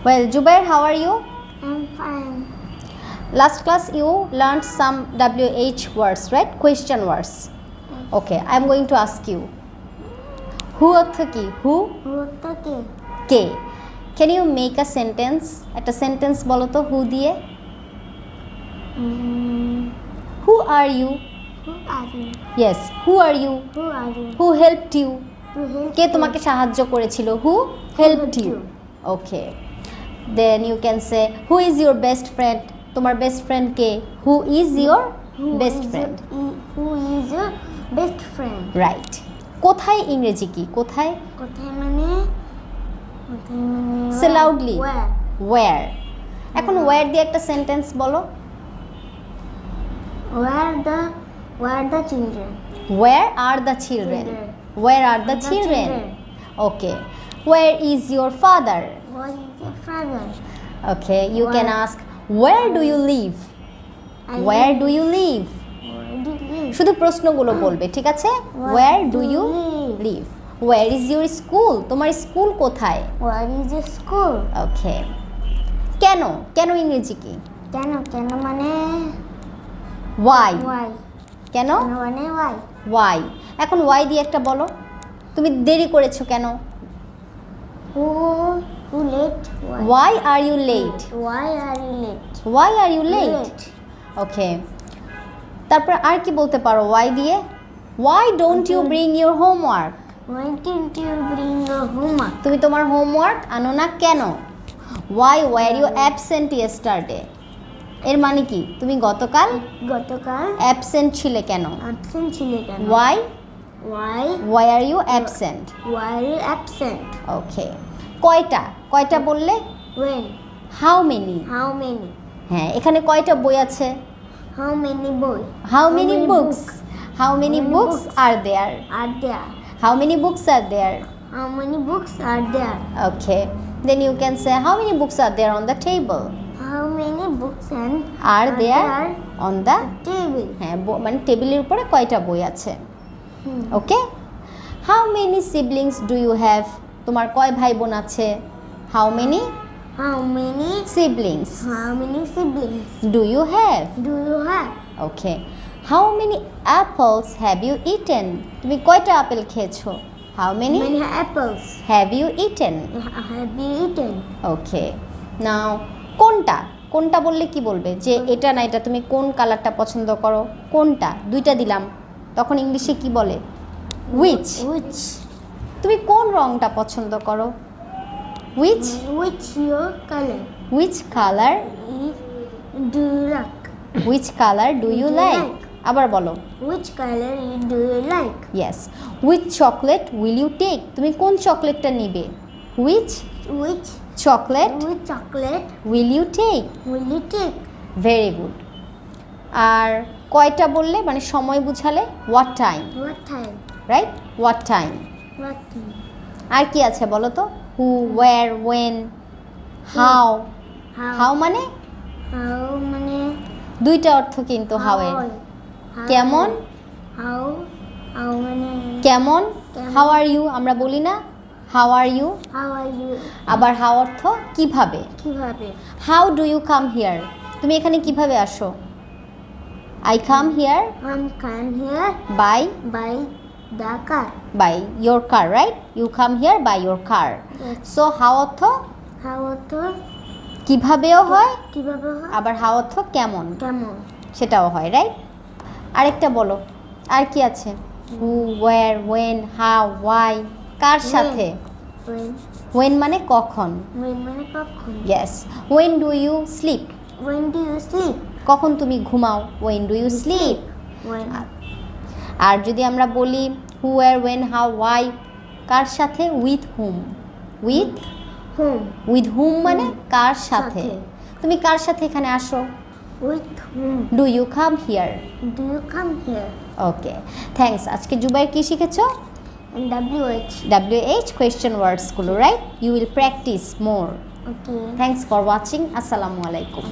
Well, Jubair, how are you? I'm fine. Last class you learned some WH words, right? Question words. Okay, I'm going to ask you. Who অর্থ কি? Who? Who? K? Can you make a sentence? একটা sentence বলো তো who দিয়ে? Who are you? Who are you? Yes, who are you? Who are you? Who helped you? Who helped K you? তোমাকে সাহায্য করেছিল? Who helped you? Okay. Then you can say who is your best friend? তোমার best friend K? Who is your best friend? Who is your best friend? Right. কোথায় ইংরেজি কি? কোথায়? কোথায় মানে? Say loudly. Where? Where? এখন where দিয়ে একটা সেন্টেন্স বলো। Where the children? Where are the children? Where are the children? Okay. Where is your father? What is your father? Okay, you can ask where do you live? Where do you live? Where do you live? শুধু প্রশ্নগুলো বলবে, ঠিক আছে? Where do you live? Where is your school? তোমার school কোথায়? Where is your school? Okay. কেন? কেন ইংরেজি কি? কেন মানে Why? why? কেন? মানে why? Why? এখন why দিয়ে একটা বলো। তুমি দেরি করেছো কেন? Who late? Why are you late? Why are you late? Why are you late? Okay. তারপর আর কি বলতে পারো why দিয়ে? Why don't you bring your homework? Why didn't you bring your homework? তুমি তোমার হোমওয়ার্ক আনো না কেন? Why were you absent yesterday? এর মানে কি? তুমি গতকাল অ্যাবসেন্ট ছিলে কেন? absent ছিলে কেন? Why Why are you absent? Why are you absent? Okay. কয়টা বললে? When? How many? How many? হ্যাঁ, এখানে কয়টা বই আছে? How many boys? How many books? How many books are there? Are there? How many books are there? How many books are there? Okay. Then you can say how many books are there on the table? How many books Are there on the table? হ্যাঁ, মানে টেবিলের উপরে কয়টা বই আছে? ওকে. How many siblings do you have? তোমার কয় ভাই বোন আছে? How many siblings do you have? Okay. How many apples have you eaten? তুমি কয়টা আপেল খেয়েছো? How many apples have you eaten? have you eaten? Okay. Now কোনটা বললে কি বলবে? যে এটা না এটা, তুমি কোন কালারটা পছন্দ করো? কোনটা? দুইটা দিলাম, তখন ইংলিশে কি বলে? which. তুমি কোন রংটা পছন্দ করো? which your color? which color do you like? which color do you like? আবার বলো। Which color do you like? Yes. which chocolate will you take? তুমি কোন চকলেটটা নিবে? which chocolate will you take? Very good. আর কয়টা বললে মানে সময় বুঝালে what time? Right? what time? আর কি আছে বলো তো? who, where, when, how মানে দুইটা অর্থ কিন্তু how এর। কেমন? কেমন? how are you আমরা বলি না? how are you? আবার how অর্থ কিভাবে? how do you come here? তুমি এখানে কিভাবে আসো? I come here by the car. by your car, right? You come here by your car. Yes. So how অর্থ কিভাবেও হয়, আবার how অর্থ কেমন সেটাও হয়, রাইট? আরেকটা বলো, আর কি আছে? who, where, when, how, why, কার সাথে? when মানে কখন? yes. when do you sleep? কখন তুমি ঘুমাও? when do you sleep? আর যদি আমরা বলি who, where, when, how, why, কার সাথে? with whom. with whom মানে কার সাথে? তুমি কার সাথে এখানে আসো? with whom do you come here? Okay, thanks. আজকে জুবাইর কি শিখেছো? WH question words গুলো, right? you will practice more. Okay. Thanks for watching. Assalamu alaikum.